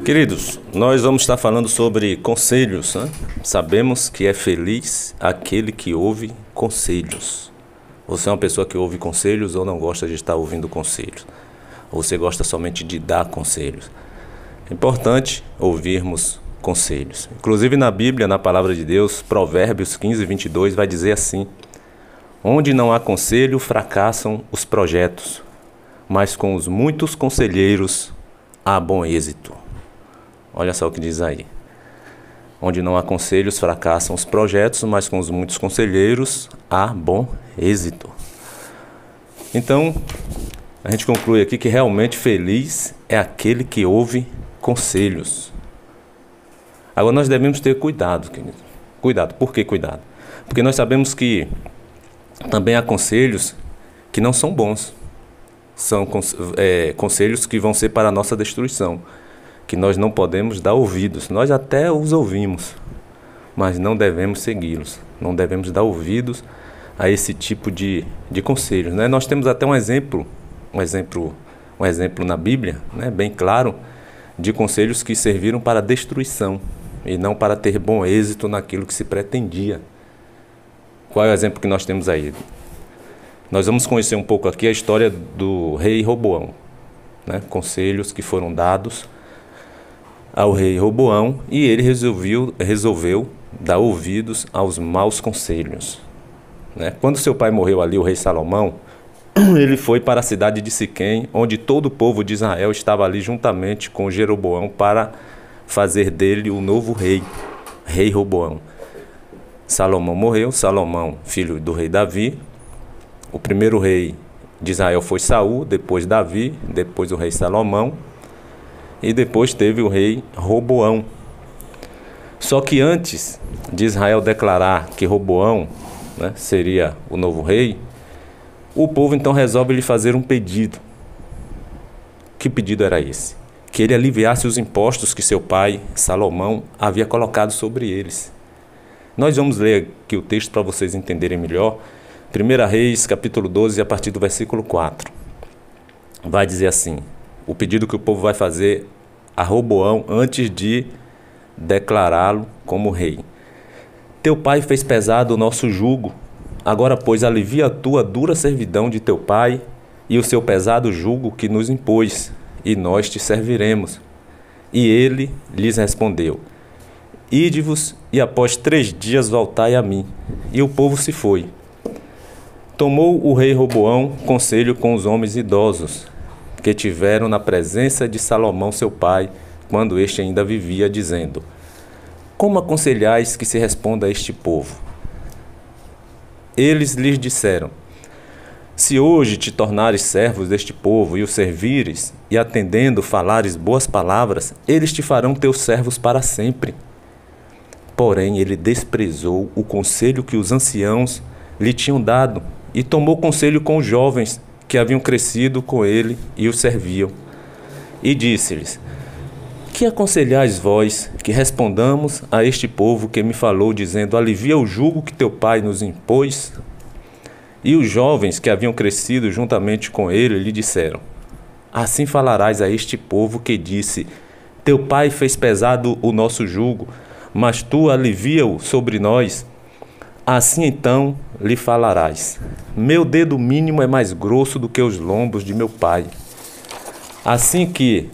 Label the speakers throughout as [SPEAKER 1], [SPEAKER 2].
[SPEAKER 1] Queridos, nós vamos estar falando sobre conselhos, né? Sabemos que é feliz aquele que ouve conselhos. Você é uma pessoa que ouve conselhos ou não gosta de estar ouvindo conselhos? Ou você gosta somente de dar conselhos? É importante ouvirmos conselhos. Inclusive na Bíblia, na Palavra de Deus, Provérbios 15:22 vai dizer assim: onde não há conselho, fracassam os projetos, mas com os muitos conselheiros há bom êxito. Olha só o que diz aí. Onde não há conselhos, fracassam os projetos, mas com os muitos conselheiros há bom êxito. Então, a gente conclui aqui que realmente feliz é aquele que ouve conselhos. Agora nós devemos ter cuidado, querido. Cuidado. Por que cuidado? Porque nós sabemos que também há conselhos que não são bons. São conselhos que vão ser para a nossa destruição, que nós não podemos dar ouvidos. Nós até os ouvimos, mas não devemos segui-los. Não devemos dar ouvidos a esse tipo de conselhos, né? Nós temos até um exemplo na Bíblia, né, bem claro, de conselhos que serviram para a destruição e não para ter bom êxito naquilo que se pretendia. Qual é o exemplo que nós temos aí? Nós vamos conhecer um pouco aqui a história do rei Roboão, né? Conselhos que foram dados ao rei Roboão e ele resolveu dar ouvidos aos maus conselhos, né? Quando seu pai morreu ali, o rei Salomão, ele foi para a cidade de Siquém, onde todo o povo de Israel estava ali juntamente com Jeroboão para fazer dele o novo rei, rei Roboão. Salomão morreu, Salomão, filho do rei Davi. O primeiro rei de Israel foi Saul, depois Davi, depois o rei Salomão e depois teve o rei Roboão. Só que antes de Israel declarar que Roboão, né, seria o novo rei, o povo então resolve lhe fazer um pedido. Que pedido era esse? Que ele aliviasse os impostos que seu pai, Salomão, havia colocado sobre eles. Nós vamos ler aqui o texto para vocês entenderem melhor. 1 Reis, capítulo 12, a partir do versículo 4. Vai dizer assim: o pedido que o povo vai fazer a Roboão antes de declará-lo como rei. Teu pai fez pesado o nosso jugo. Agora, pois, alivia tu a dura servidão de teu pai e o seu pesado jugo que nos impôs, e nós te serviremos. E ele lhes respondeu: ide-vos, e após 3 dias voltai a mim. E o povo se foi. Tomou o rei Roboão conselho com os homens idosos, que tiveram na presença de Salomão seu pai, quando este ainda vivia, dizendo: como aconselhais que se responda a este povo? Eles lhes disseram: se hoje te tornares servos deste povo e o servires, e atendendo falares boas palavras, eles te farão teus servos para sempre. Porém ele desprezou o conselho que os anciãos lhe tinham dado, e tomou conselho com os jovens que haviam crescido com ele e o serviam. E disse-lhes: que aconselhais vós que respondamos a este povo que me falou, dizendo: alivia o jugo que teu pai nos impôs? E os jovens que haviam crescido juntamente com ele lhe disseram: assim falarás a este povo que disse: teu pai fez pesado o nosso jugo, mas tu alivia-o sobre nós. Assim então lhe falarás: meu dedo mínimo é mais grosso do que os lombos de meu pai. Assim que,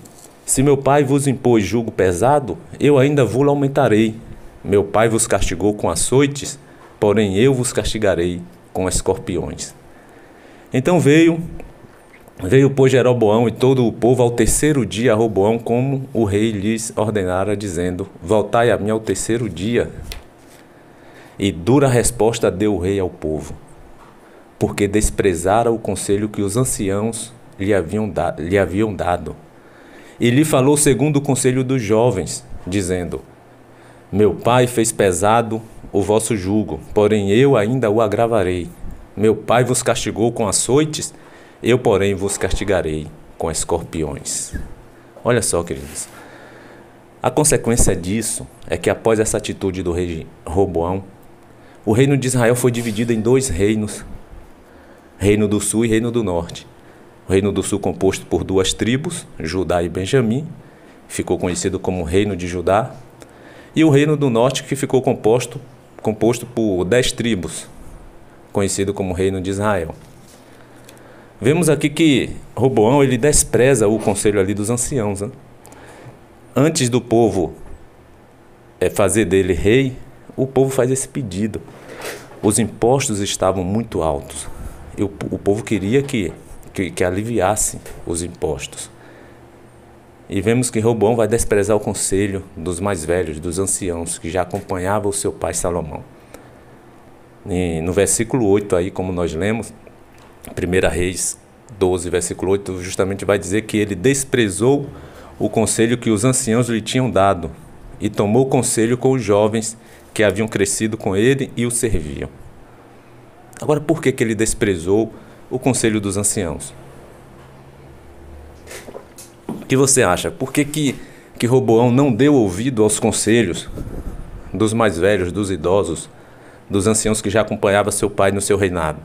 [SPEAKER 1] se meu pai vos impôs jugo pesado, eu ainda vos aumentarei. Meu pai vos castigou com açoites, porém eu vos castigarei com escorpiões. Então veio, pois, Jeroboão e todo o povo ao 3º dia a Roboão, como o rei lhes ordenara, dizendo: voltai a mim ao 3º dia. E dura resposta deu o rei ao povo, porque desprezara o conselho que os anciãos lhe haviam dado. E lhe falou segundo o conselho dos jovens, dizendo: meu pai fez pesado o vosso jugo, porém eu ainda o agravarei. Meu pai vos castigou com açoites, eu, porém, vos castigarei com escorpiões. Olha só, queridos. A consequência disso é que após essa atitude do rei Roboão, o reino de Israel foi dividido em 2 reinos, Reino do Sul e Reino do Norte. O Reino do Sul composto por 2 tribos, Judá e Benjamim, ficou conhecido como Reino de Judá, e o Reino do Norte, que ficou composto por 10 tribos, conhecido como Reino de Israel. Vemos aqui que Roboão ele despreza o conselho ali dos anciãos, né? Antes do povo fazer dele rei, o povo faz esse pedido. Os impostos estavam muito altos e o povo queria que aliviasse os impostos. E vemos que Roboão vai desprezar o conselho dos mais velhos, dos anciãos, que já acompanhavam o seu pai Salomão. E no versículo 8 aí, como nós lemos, 1 Reis 12, versículo 8, justamente vai dizer que ele desprezou o conselho que os anciãos lhe tinham dado e tomou conselho com os jovens que haviam crescido com ele e o serviam. Agora, por que ele desprezou o conselho dos anciãos? O que você acha? Por que Roboão não deu ouvido aos conselhos dos mais velhos, dos idosos, dos anciãos que já acompanhavam seu pai no seu reinado?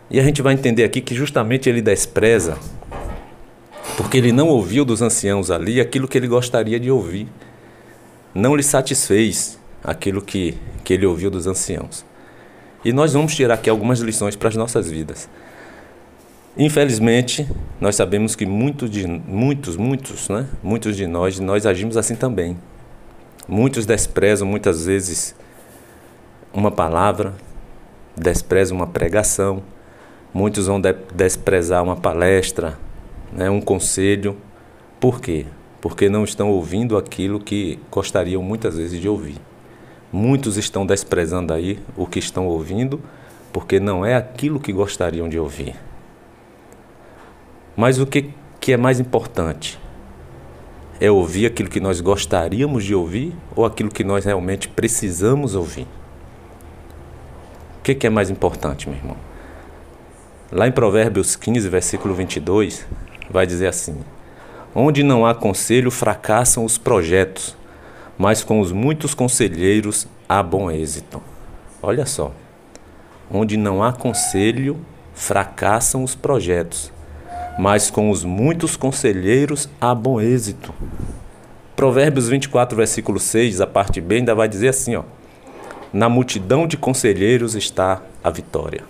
[SPEAKER 1] E a gente vai entender aqui que justamente ele despreza porque ele não ouviu dos anciãos ali aquilo que ele gostaria de ouvir. Não lhe satisfez aquilo que ele ouviu dos anciãos. E nós vamos tirar aqui algumas lições para as nossas vidas. Infelizmente, nós sabemos que muitos de nós agimos assim também. Muitos desprezam muitas vezes uma palavra, desprezam uma pregação, muitos vão desprezar uma palestra, um conselho. Por quê? Porque não estão ouvindo aquilo que gostariam muitas vezes de ouvir. Muitos estão desprezando aí o que estão ouvindo, porque não é aquilo que gostariam de ouvir. Mas o que é mais importante? É ouvir aquilo que nós gostaríamos de ouvir ou aquilo que nós realmente precisamos ouvir? O que é mais importante, meu irmão? Lá em Provérbios 15, versículo 22, vai dizer assim: onde não há conselho, fracassam os projetos, mas com os muitos conselheiros há bom êxito. Olha só. Onde não há conselho, fracassam os projetos, mas com os muitos conselheiros há bom êxito. Provérbios 24, versículo 6, a parte B, ainda vai dizer assim, ó: na multidão de conselheiros está a vitória.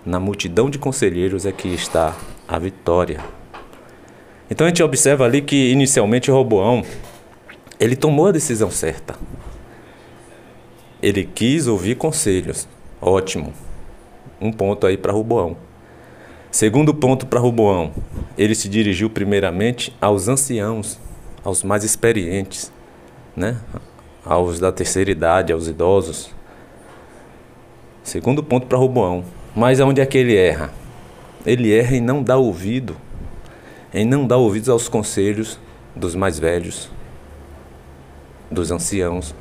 [SPEAKER 1] Na multidão de conselheiros é que está a vitória. Então a gente observa ali que inicialmente Roboão, ele tomou a decisão certa. Ele quis ouvir conselhos. Ótimo. Um ponto aí para Roboão. Segundo ponto para Roboão, ele se dirigiu primeiramente aos anciãos, aos mais experientes, aos da terceira idade, aos idosos. Segundo ponto para Roboão. Mas aonde é que ele erra? Ele erra em não dar ouvido, em não dar ouvidos aos conselhos dos mais velhos, dos anciãos,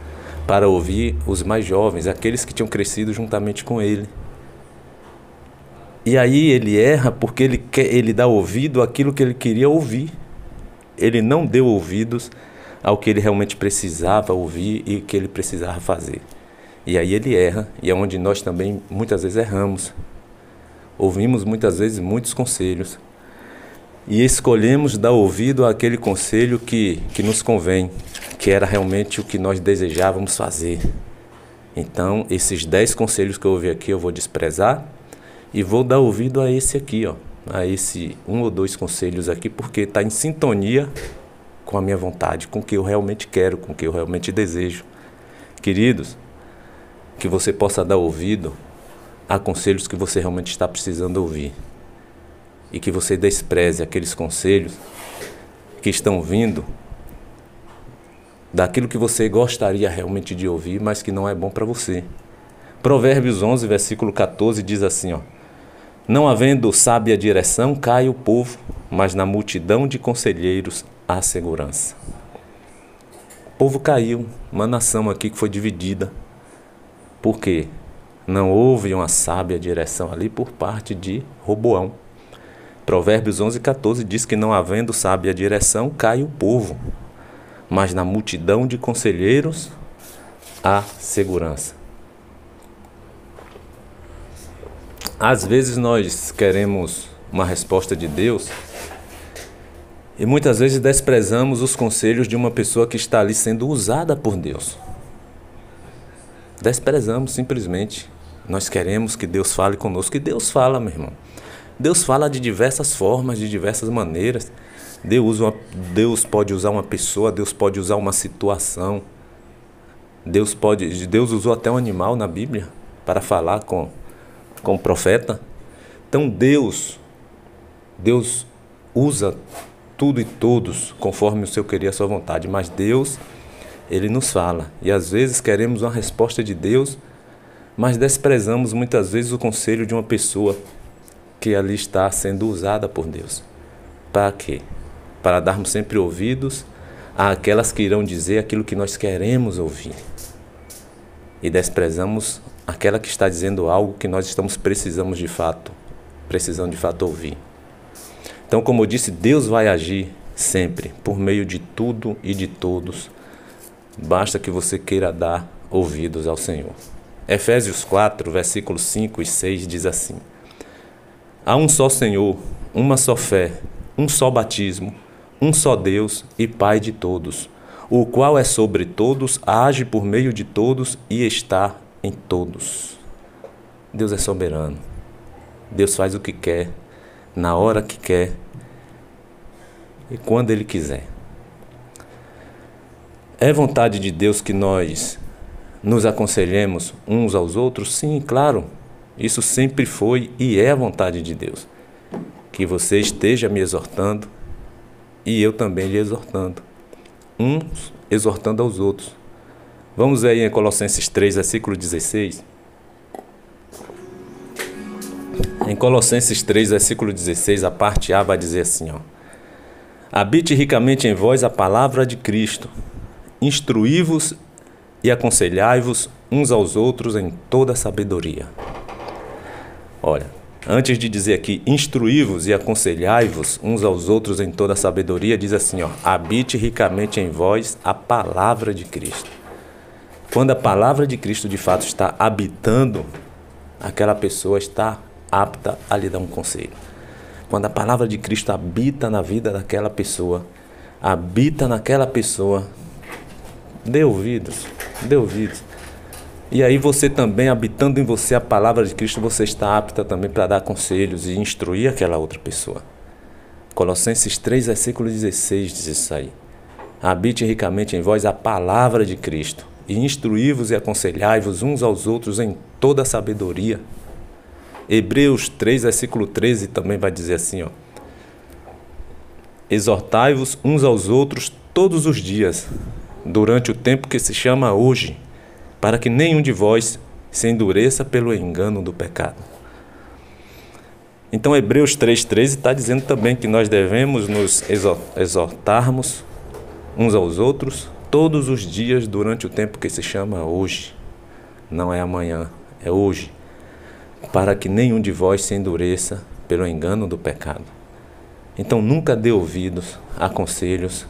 [SPEAKER 1] para ouvir os mais jovens, aqueles que tinham crescido juntamente com ele. E aí ele erra porque ele dá ouvido àquilo que ele queria ouvir. Ele não deu ouvidos ao que ele realmente precisava ouvir e que ele precisava fazer. E aí ele erra, e é onde nós também muitas vezes erramos. Ouvimos muitas vezes muitos conselhos e escolhemos dar ouvido àquele conselho que nos convém, que era realmente o que nós desejávamos fazer. Então, esses 10 conselhos que eu ouvi aqui, eu vou desprezar e vou dar ouvido a esse aqui, a esse 1 ou 2 conselhos aqui, porque está em sintonia com a minha vontade, com o que eu realmente quero, com o que eu realmente desejo. Queridos, que você possa dar ouvido a conselhos que você realmente está precisando ouvir. E que você despreze aqueles conselhos que estão vindo daquilo que você gostaria realmente de ouvir, mas que não é bom para você. Provérbios 11, versículo 14 diz assim, não havendo sábia direção, cai o povo, mas na multidão de conselheiros há segurança. O povo caiu, uma nação aqui que foi dividida. Por quê? Não houve uma sábia direção ali por parte de Roboão. Provérbios 11, 14 diz que não havendo sábia direção, cai o povo, mas na multidão de conselheiros há segurança. Às vezes nós queremos uma resposta de Deus E muitas vezes desprezamos os conselhos de uma pessoa que está ali sendo usada por Deus. Desprezamos simplesmente. Nós queremos que Deus fale conosco. E Deus fala, meu irmão. Deus fala de diversas formas, de diversas maneiras. Deus pode usar uma pessoa, Deus pode usar uma situação. Deus usou até um animal na Bíblia para falar com o profeta. Então Deus usa tudo e todos conforme o seu querer e a sua vontade. Mas Deus, Ele nos fala. E às vezes queremos uma resposta de Deus, mas desprezamos muitas vezes o conselho de uma pessoa que ali está sendo usada por Deus. Para quê? Para darmos sempre ouvidos àquelas que irão dizer aquilo que nós queremos ouvir. E desprezamos aquela que está dizendo algo que nós precisando de fato ouvir. Então, como eu disse, Deus vai agir sempre, por meio de tudo e de todos. Basta que você queira dar ouvidos ao Senhor. Efésios 4, versículos 5 e 6 diz assim: há um só Senhor, uma só fé, um só batismo, um só Deus e Pai de todos, o qual é sobre todos, age por meio de todos e está em todos. Deus é soberano. Deus faz o que quer, na hora que quer e quando Ele quiser. É vontade de Deus que nós nos aconselhemos uns aos outros? Sim, claro. Isso sempre foi e é a vontade de Deus. Que você esteja me exortando e eu também lhe exortando. Uns exortando aos outros. Vamos aí em Colossenses 3, versículo 16. Em Colossenses 3, versículo 16, a parte A vai dizer assim, ó: habite ricamente em vós a palavra de Cristo, instruí-vos e aconselhai-vos uns aos outros em toda sabedoria. Olha, antes de dizer aqui, instruí-vos e aconselhai-vos uns aos outros em toda sabedoria, diz assim, ó: habite ricamente em vós a palavra de Cristo. Quando a palavra de Cristo de fato está habitando, aquela pessoa está apta a lhe dar um conselho. Quando a palavra de Cristo habita na vida daquela pessoa, dê ouvidos, dê ouvidos. E aí você também, habitando em você a palavra de Cristo, você está apta também para dar conselhos e instruir aquela outra pessoa. Colossenses 3, versículo 16 diz isso aí: habite ricamente em vós a palavra de Cristo, e instruí-vos e aconselhai-vos uns aos outros em toda sabedoria. Hebreus 3, versículo 13 também vai dizer assim, ó: exortai-vos uns aos outros todos os dias, durante o tempo que se chama hoje, para que nenhum de vós se endureça pelo engano do pecado. Então Hebreus 3,13 está dizendo também que nós devemos nos exortarmos uns aos outros todos os dias durante o tempo que se chama hoje. Não é amanhã, é hoje. Para que nenhum de vós se endureça pelo engano do pecado. Então nunca dê ouvidos a conselhos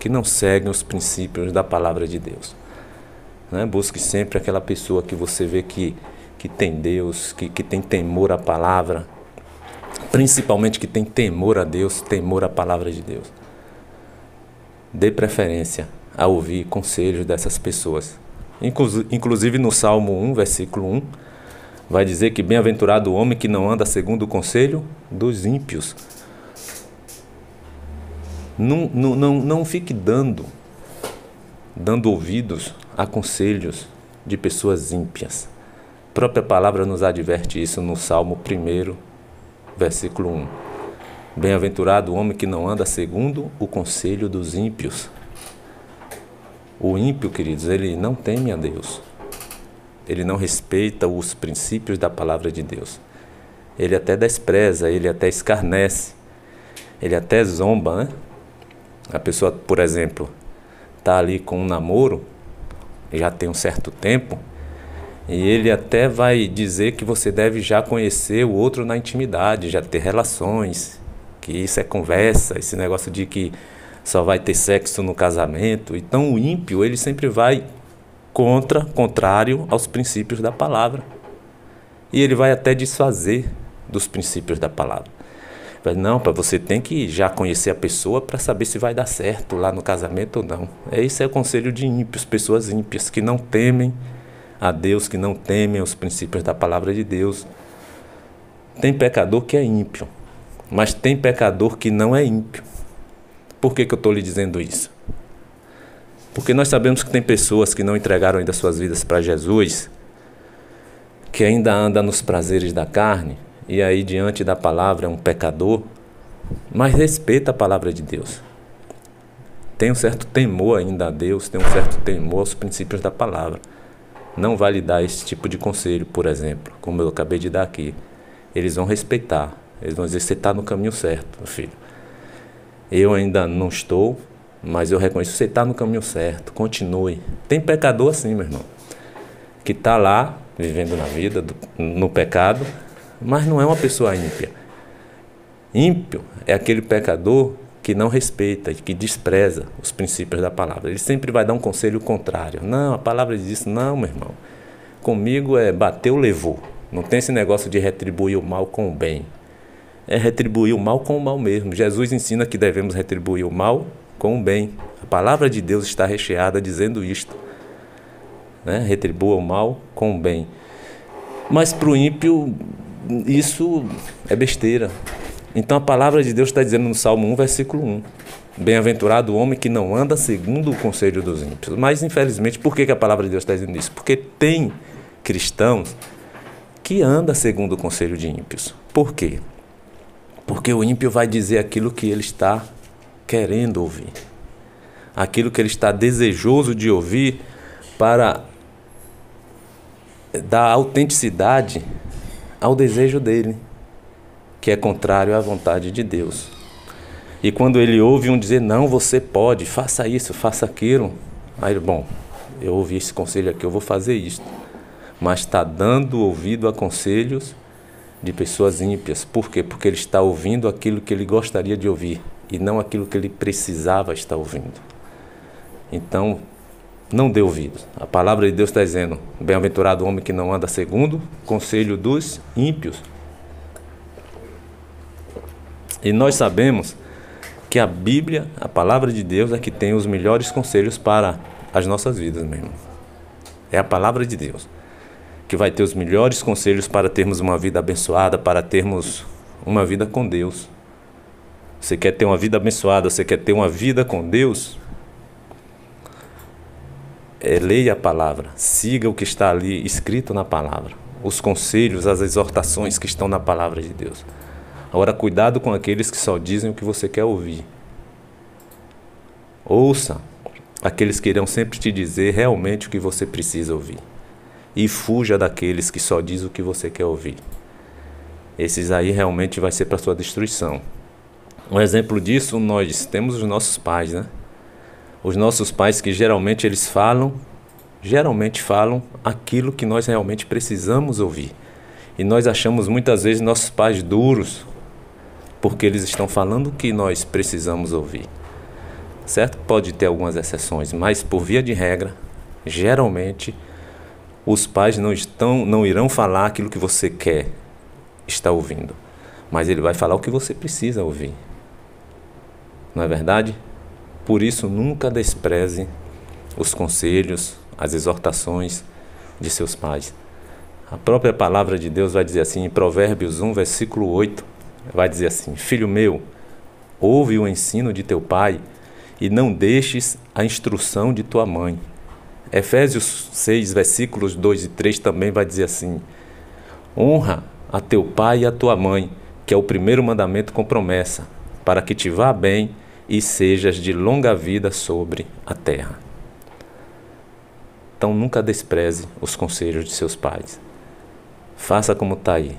[SPEAKER 1] que não seguem os princípios da palavra de Deus. Busque sempre aquela pessoa que você vê que tem Deus, que tem temor à palavra, principalmente que tem temor a Deus, temor à palavra de Deus. Dê preferência a ouvir conselhos dessas pessoas. Inclusive no Salmo 1, versículo 1, vai dizer que bem-aventurado o homem que não anda segundo o conselho dos ímpios. Não fique dando ouvidos a conselhos de pessoas ímpias. A própria palavra nos adverte isso no Salmo 1, versículo 1. Bem-aventurado o homem que não anda segundo o conselho dos ímpios. O ímpio, queridos, ele não teme a Deus. Ele não respeita os princípios da palavra de Deus. Ele até despreza, ele até escarnece, ele até zomba, né? A pessoa, por exemplo, está ali com um namoro, já tem um certo tempo, e ele até vai dizer que você deve já conhecer o outro na intimidade, já ter relações, que isso é conversa, esse negócio de que só vai ter sexo no casamento. Então o ímpio, ele sempre vai contrário aos princípios da palavra. E ele vai até desfazer dos princípios da palavra. Não, você tem que já conhecer a pessoa para saber se vai dar certo lá no casamento ou não. Esse é o conselho de ímpios, pessoas ímpias que não temem a Deus, que não temem os princípios da palavra de Deus. Tem pecador que é ímpio, mas tem pecador que não é ímpio. Por que eu estou lhe dizendo isso? Porque nós sabemos que tem pessoas que não entregaram ainda suas vidas para Jesus, que ainda anda nos prazeres da carne, e aí diante da palavra é um pecador, mas respeita a palavra de Deus. Tem um certo temor ainda a Deus, tem um certo temor aos princípios da palavra. Não vai lhe dar esse tipo de conselho, por exemplo, como eu acabei de dar aqui. Eles vão respeitar, eles vão dizer, você está no caminho certo, meu filho. Eu ainda não estou, mas eu reconheço que você está no caminho certo, continue. Tem pecador assim, meu irmão, que está lá, vivendo na vida, no pecado, mas não é uma pessoa ímpia. Ímpio é aquele pecador que não respeita e que despreza os princípios da palavra. Ele sempre vai dar um conselho contrário. Não, a palavra diz isso. Não, meu irmão. Comigo é bateu, levou. Não tem esse negócio de retribuir o mal com o bem. É retribuir o mal com o mal mesmo. Jesus ensina que devemos retribuir o mal com o bem. A palavra de Deus está recheada dizendo isto. Né? Retribua o mal com o bem. Mas para o ímpio, isso é besteira. Então a palavra de Deus está dizendo no Salmo 1, versículo 1. Bem-aventurado o homem que não anda segundo o conselho dos ímpios. Mas infelizmente, por que a palavra de Deus está dizendo isso? Porque tem cristãos que andam segundo o conselho de ímpios. Por quê? Porque o ímpio vai dizer aquilo que ele está querendo ouvir. Aquilo que ele está desejoso de ouvir para dar autenticidade ao desejo dele, que é contrário à vontade de Deus. E quando ele ouve um dizer, não, você pode, faça isso, faça aquilo. Aí, bom, eu ouvi esse conselho aqui, eu vou fazer isso. Mas está dando ouvido a conselhos de pessoas ímpias. Por quê? Porque ele está ouvindo aquilo que ele gostaria de ouvir e não aquilo que ele precisava estar ouvindo. Então, não dê ouvidos. A palavra de Deus está dizendo, bem-aventurado o homem que não anda segundo o conselho dos ímpios. E nós sabemos que a Bíblia, a palavra de Deus, é que tem os melhores conselhos para as nossas vidas mesmo. É a palavra de Deus que vai ter os melhores conselhos para termos uma vida abençoada, para termos uma vida com Deus. Você quer ter uma vida abençoada, você quer ter uma vida com Deus? Leia a palavra, siga o que está ali escrito na palavra, os conselhos, as exortações que estão na palavra de Deus. Agora, cuidado com aqueles que só dizem o que você quer ouvir. Ouça aqueles que irão sempre te dizer realmente o que você precisa ouvir. E fuja daqueles que só dizem o que você quer ouvir. Esses aí realmente vai ser para sua destruição. Um exemplo disso, nós temos os nossos pais, né? Os nossos pais que geralmente falam aquilo que nós realmente precisamos ouvir. E nós achamos muitas vezes nossos pais duros, porque eles estão falando o que nós precisamos ouvir. Certo? Pode ter algumas exceções, mas por via de regra, geralmente, os pais não irão falar aquilo que você quer estar ouvindo, mas ele vai falar o que você precisa ouvir. Não é verdade? Por isso, nunca despreze os conselhos, as exortações de seus pais. A própria palavra de Deus vai dizer assim, em Provérbios 1, versículo 8, vai dizer assim, filho meu, ouve o ensino de teu pai e não deixes a instrução de tua mãe. Efésios 6, versículos 2 e 3 também vai dizer assim, honra a teu pai e a tua mãe, que é o primeiro mandamento com promessa, para que te vá bem e sejas de longa vida sobre a terra. Então nunca despreze os conselhos de seus pais. Faça como está aí,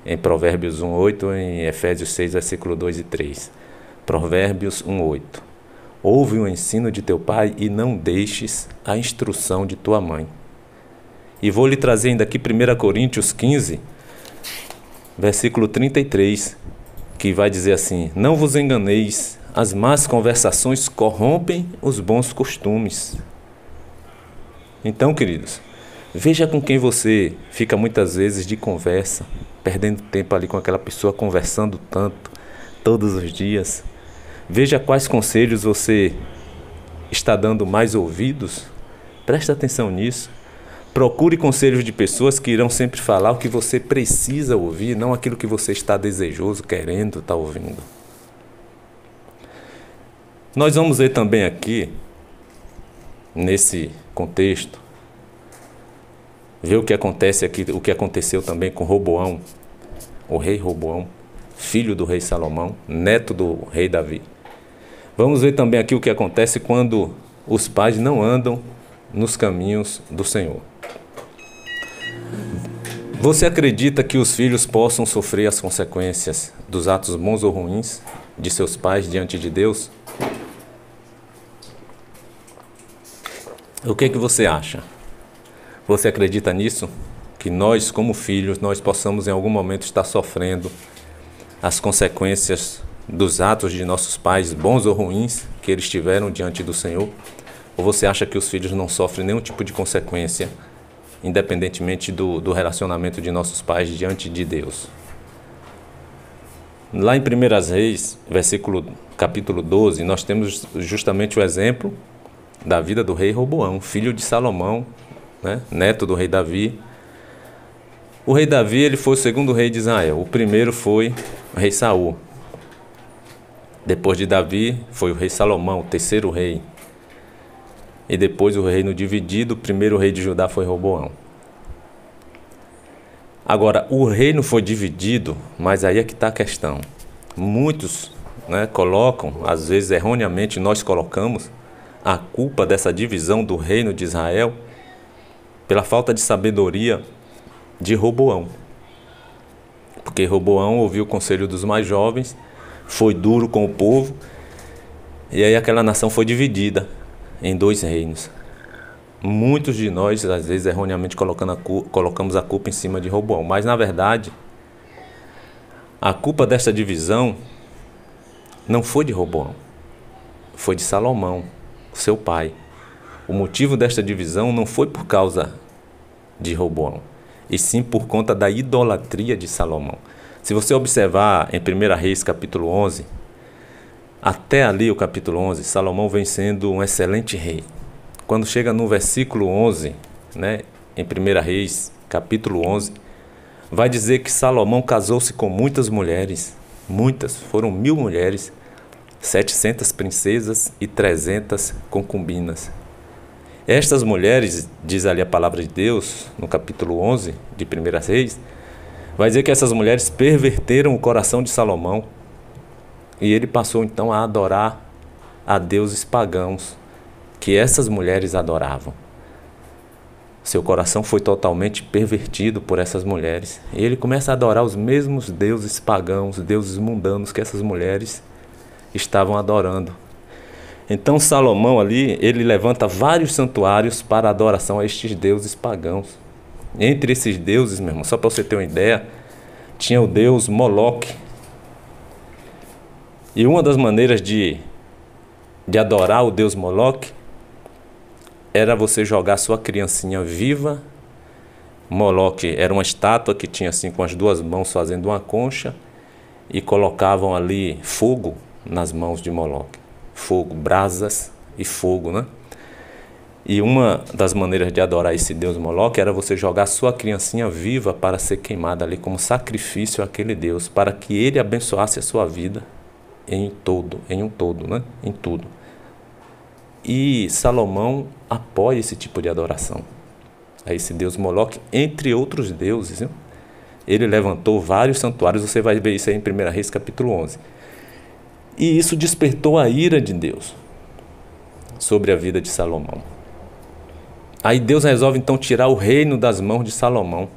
[SPEAKER 1] em Provérbios 1:8, em Efésios 6, versículo 2 e 3. Provérbios 1:8. Ouve o ensino de teu pai e não deixes a instrução de tua mãe. E vou lhe trazer ainda aqui 1 Coríntios 15, versículo 33, que vai dizer assim, não vos enganeis, as más conversações corrompem os bons costumes. Então, queridos, veja com quem você fica muitas vezes de conversa, perdendo tempo ali com aquela pessoa, conversando tanto, todos os dias. Veja quais conselhos você está dando mais ouvidos. Preste atenção nisso. Procure conselhos de pessoas que irão sempre falar o que você precisa ouvir, não aquilo que você está desejoso, querendo estar ouvindo. Nós vamos ver também aqui, nesse contexto, ver o que acontece aqui, o que aconteceu também com Roboão, o rei Roboão, filho do rei Salomão, neto do rei Davi. Vamos ver também aqui o que acontece quando os pais não andam nos caminhos do Senhor. Você acredita que os filhos possam sofrer as consequências dos atos bons ou ruins de seus pais diante de Deus? O que você acha? Você acredita nisso? Que nós, como filhos, nós possamos em algum momento estar sofrendo as consequências dos atos de nossos pais, bons ou ruins, que eles tiveram diante do Senhor? Ou você acha que os filhos não sofrem nenhum tipo de consequência, independentemente do relacionamento de nossos pais diante de Deus? Lá em 1 Reis, capítulo 12, nós temos justamente o exemplo da vida do rei Roboão, filho de Salomão, né? Neto do rei Davi. O rei Davi, ele foi o segundo rei de Israel. O primeiro foi o rei Saul. Depois de Davi, foi o rei Salomão, o terceiro rei. E depois o reino dividido, o primeiro rei de Judá foi Roboão. Agora, o reino foi dividido, mas aí é que está a questão. Muitos, né, colocam, às vezes erroneamente nós colocamos, a culpa dessa divisão do reino de Israel pela falta de sabedoria de Roboão. Porque Roboão ouviu o conselho dos mais jovens, foi duro com o povo, e aí aquela nação foi dividida em dois reinos. Muitos de nós, às vezes, erroneamente colocamos a culpa em cima de Roboão, mas na verdade, a culpa dessa divisão não foi de Roboão, foi de Salomão, seu pai. O motivo desta divisão não foi por causa de Roboão, e sim por conta da idolatria de Salomão. Se você observar em 1 Reis capítulo 11, até ali o capítulo 11, Salomão vem sendo um excelente rei. Quando chega no versículo 11, né, em 1 Reis capítulo 11, vai dizer que Salomão casou-se com muitas mulheres, muitas, foram 1000 mulheres, 700 princesas e 300 concubinas. Estas mulheres, diz ali a palavra de Deus, no capítulo 11 de 1 Reis, vai dizer que essas mulheres perverteram o coração de Salomão e ele passou então a adorar a deuses pagãos que essas mulheres adoravam. Seu coração foi totalmente pervertido por essas mulheres e ele começa a adorar os mesmos deuses pagãos, deuses mundanos que essas mulheres estavam adorando. Então Salomão ali, ele levanta vários santuários para adoração a estes deuses pagãos. Entre esses deuses, meu irmão, só para você ter uma ideia, tinha o deus Moloque. E uma das maneiras de adorar o deus Moloque era você jogar sua criancinha viva. Moloque era uma estátua que tinha assim com as duas mãos fazendo uma concha e colocavam ali fogo nas mãos de Moloque. Fogo, brasas e fogo, né? E uma das maneiras de adorar esse deus Moloque era você jogar sua criancinha viva para ser queimada ali como sacrifício àquele deus, para que ele abençoasse a sua vida em um todo, né? Em tudo. E Salomão apoia esse tipo de adoração a esse deus Moloque, entre outros deuses, viu? Ele levantou vários santuários, você vai ver isso aí em 1 Reis capítulo 11. E isso despertou a ira de Deus sobre a vida de Salomão. Aí Deus resolve então tirar o reino das mãos de Salomão.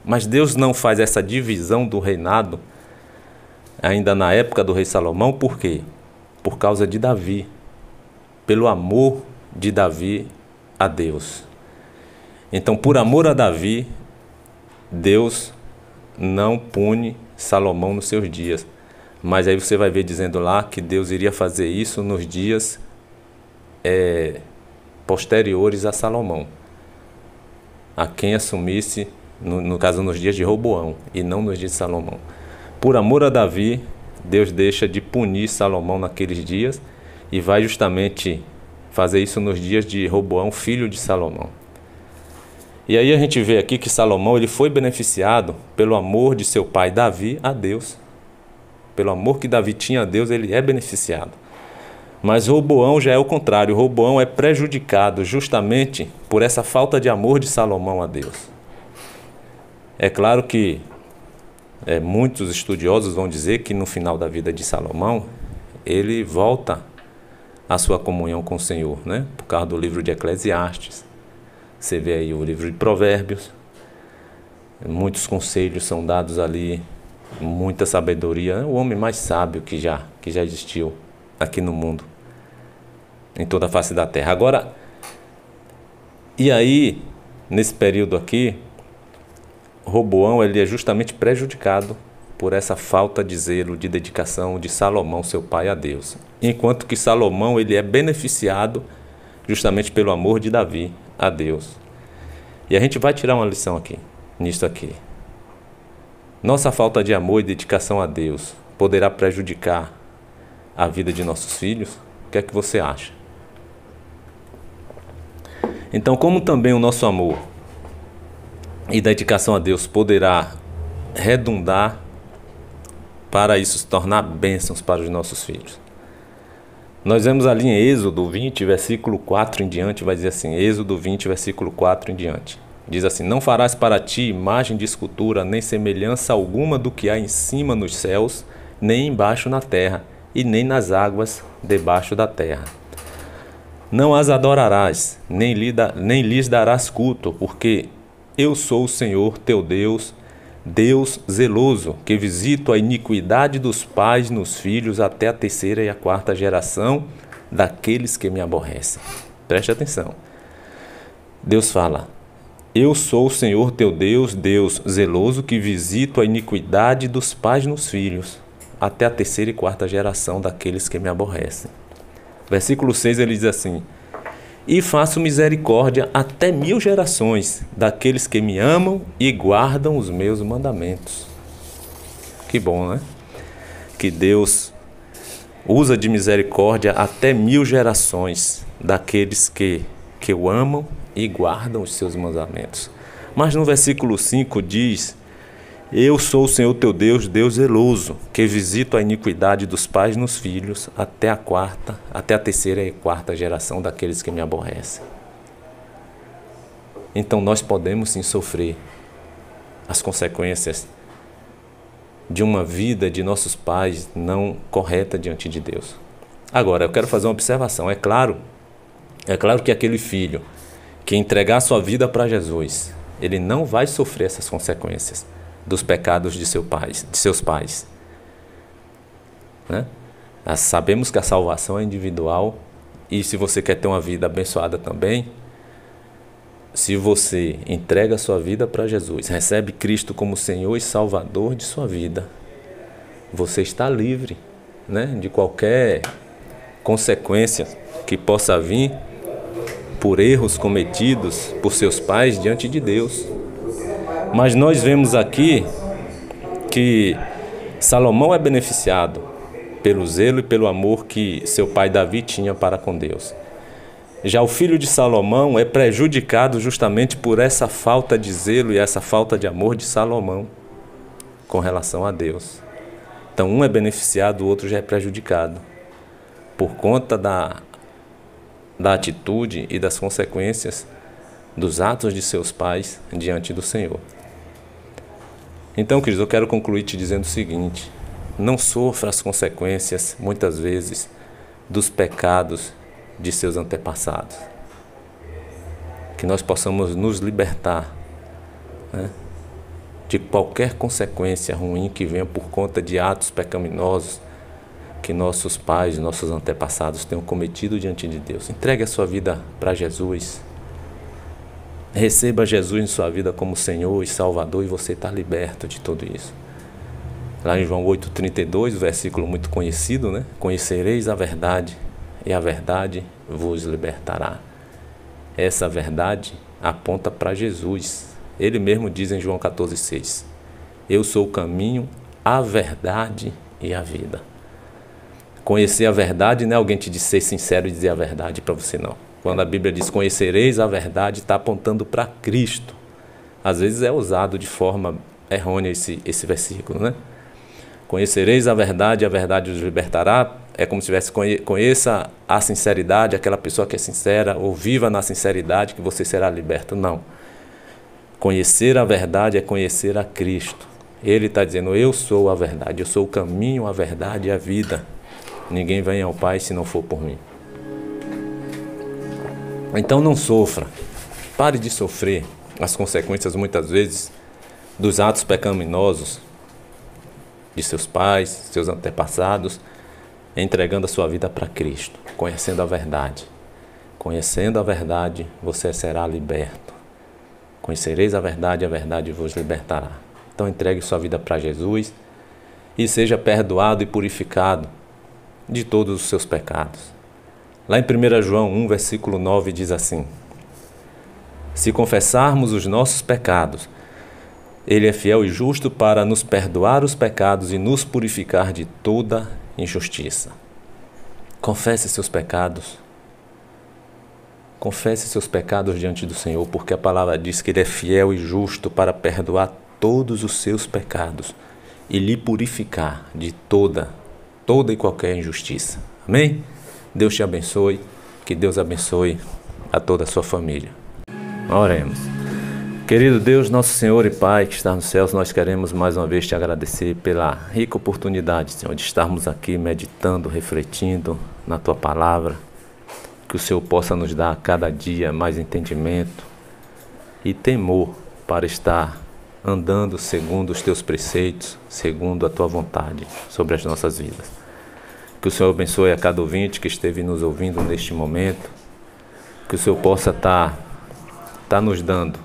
[SPEAKER 1] Mas Deus não faz essa divisão do reinado ainda na época do rei Salomão, por quê? Por causa de Davi, pelo amor de Davi a Deus. Então, por amor a Davi, Deus não pune Salomão nos seus dias. Mas aí você vai ver dizendo lá que Deus iria fazer isso nos dias posteriores a Salomão, a quem assumisse, no caso nos dias de Roboão, e não nos dias de Salomão. Por amor a Davi, Deus deixa de punir Salomão naqueles dias e vai justamente fazer isso nos dias de Roboão, filho de Salomão. E aí a gente vê aqui que Salomão ele foi beneficiado pelo amor de seu pai Davi a Deus. Pelo amor que Davi tinha a Deus, ele é beneficiado. Mas Roboão já é o contrário. Roboão é prejudicado justamente por essa falta de amor de Salomão a Deus. É claro que muitos estudiosos vão dizer que no final da vida de Salomão, ele volta à sua comunhão com o Senhor, né? Por causa do livro de Eclesiastes. Você vê aí o livro de Provérbios. Muitos conselhos são dados ali, muita sabedoria. É o homem mais sábio que já existiu aqui no mundo, em toda a face da terra. Agora, e aí, nesse período aqui, Roboão ele é justamente prejudicado por essa falta de zelo, de dedicação de Salomão, seu pai, a Deus. Enquanto que Salomão ele é beneficiado justamente pelo amor de Davi a Deus. E a gente vai tirar uma lição aqui, nisso aqui. Nossa falta de amor e dedicação a Deus poderá prejudicar a vida de nossos filhos? O que é que você acha? Então, como também o nosso amor e dedicação a Deus poderá redundar para isso se tornar bênçãos para os nossos filhos? Nós vemos ali em Êxodo 20, versículo 4 em diante, vai dizer assim, Êxodo 20, versículo 4 em diante. Diz assim, não farás para ti imagem de escultura, nem semelhança alguma do que há em cima nos céus, nem embaixo na terra, e nem nas águas debaixo da terra. Não as adorarás, nem lhes darás culto, porque eu sou o Senhor teu Deus, Deus zeloso, que visito a iniquidade dos pais nos filhos até a terceira e a quarta geração daqueles que me aborrecem. Preste atenção. Deus fala, eu sou o Senhor teu Deus, Deus zeloso, que visito a iniquidade dos pais nos filhos até a terceira e quarta geração daqueles que me aborrecem. Versículo 6 ele diz assim, e faço misericórdia até 1000 gerações daqueles que me amam e guardam os meus mandamentos. Que bom, né? Que Deus usa de misericórdia até 1000 gerações daqueles que o amam e guardam os seus mandamentos. Mas no versículo 5 diz, eu sou o Senhor teu Deus, Deus zeloso, que visito a iniquidade dos pais nos filhos até a terceira e quarta geração daqueles que me aborrecem. Então nós podemos sim sofrer as consequências de uma vida de nossos pais não correta diante de Deus. Agora, eu quero fazer uma observação. É claro que aquele filho que entregar sua vida para Jesus, ele não vai sofrer essas consequências dos pecados de seus pais. Né? Nós sabemos que a salvação é individual e se você quer ter uma vida abençoada também, se você entrega a sua vida para Jesus, recebe Cristo como Senhor e Salvador de sua vida, você está livre, né, de qualquer consequência que possa vir por erros cometidos por seus pais diante de Deus. Mas nós vemos aqui que Salomão é beneficiado pelo zelo e pelo amor que seu pai Davi tinha para com Deus. Já o filho de Salomão é prejudicado justamente por essa falta de zelo e essa falta de amor de Salomão com relação a Deus. Então um é beneficiado, o outro já é prejudicado por conta da atitude e das consequências dos atos de seus pais diante do Senhor. Então, queridos, eu quero concluir te dizendo o seguinte, não sofra as consequências, muitas vezes, dos pecados de seus antepassados. Que nós possamos nos libertar, né, de qualquer consequência ruim que venha por conta de atos pecaminosos que nossos pais, nossos antepassados tenham cometido diante de Deus. Entregue a sua vida para Jesus. Receba Jesus em sua vida como Senhor e Salvador e você está liberto de tudo isso. Lá em João 8,32, versículo muito conhecido, né? Conhecereis a verdade e a verdade vos libertará. Essa verdade aponta para Jesus. Ele mesmo diz em João 14,6, eu sou o caminho, a verdade e a vida. Conhecer a verdade não é alguém te dizer ser sincero e dizer a verdade para você, não. Quando a Bíblia diz conhecereis a verdade, está apontando para Cristo. Às vezes é usado de forma errônea esse versículo, né? Conhecereis a verdade os libertará. É como se tivesse conheça a sinceridade, aquela pessoa que é sincera, ou viva na sinceridade que você será liberto. Não. Conhecer a verdade é conhecer a Cristo. Ele está dizendo, eu sou a verdade, eu sou o caminho, a verdade e a vida. Ninguém vem ao Pai se não for por mim. Então não sofra. Pare de sofrer as consequências, muitas vezes, dos atos pecaminosos de seus pais, seus antepassados, entregando a sua vida para Cristo, conhecendo a verdade. Conhecendo a verdade, você será liberto. Conhecereis a verdade vos libertará. Então entregue sua vida para Jesus e seja perdoado e purificado de todos os seus pecados. Lá em 1 João 1, versículo 9, diz assim: se confessarmos os nossos pecados, Ele é fiel e justo para nos perdoar os pecados e nos purificar de toda injustiça. Confesse seus pecados. Confesse seus pecados diante do Senhor, porque a palavra diz que Ele é fiel e justo para perdoar todos os seus pecados e lhe purificar de toda e qualquer injustiça. Amém? Deus te abençoe, que Deus abençoe a toda a sua família. Oremos. Querido Deus, nosso Senhor e Pai que está nos céus, nós queremos mais uma vez te agradecer pela rica oportunidade, Senhor, de estarmos aqui meditando, refletindo na Tua Palavra. Que o Senhor possa nos dar a cada dia mais entendimento e temor para estar andando segundo os Teus preceitos, segundo a Tua vontade sobre as nossas vidas. Que o Senhor abençoe a cada ouvinte que esteve nos ouvindo neste momento. Que o Senhor possa estar nos dando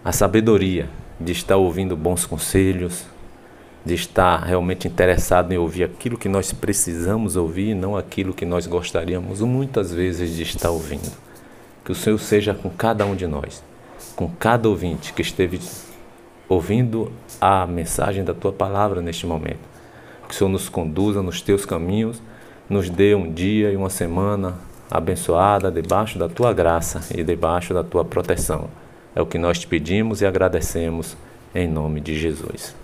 [SPEAKER 1] a sabedoria de estar ouvindo bons conselhos, de estar realmente interessado em ouvir aquilo que nós precisamos ouvir e não aquilo que nós gostaríamos muitas vezes de estar ouvindo. Que o Senhor seja com cada um de nós, com cada ouvinte que esteve ouvindo a mensagem da Tua Palavra neste momento. Que o Senhor nos conduza nos Teus caminhos, nos dê um dia e uma semana abençoada debaixo da Tua graça e debaixo da Tua proteção. É o que nós te pedimos e agradecemos em nome de Jesus.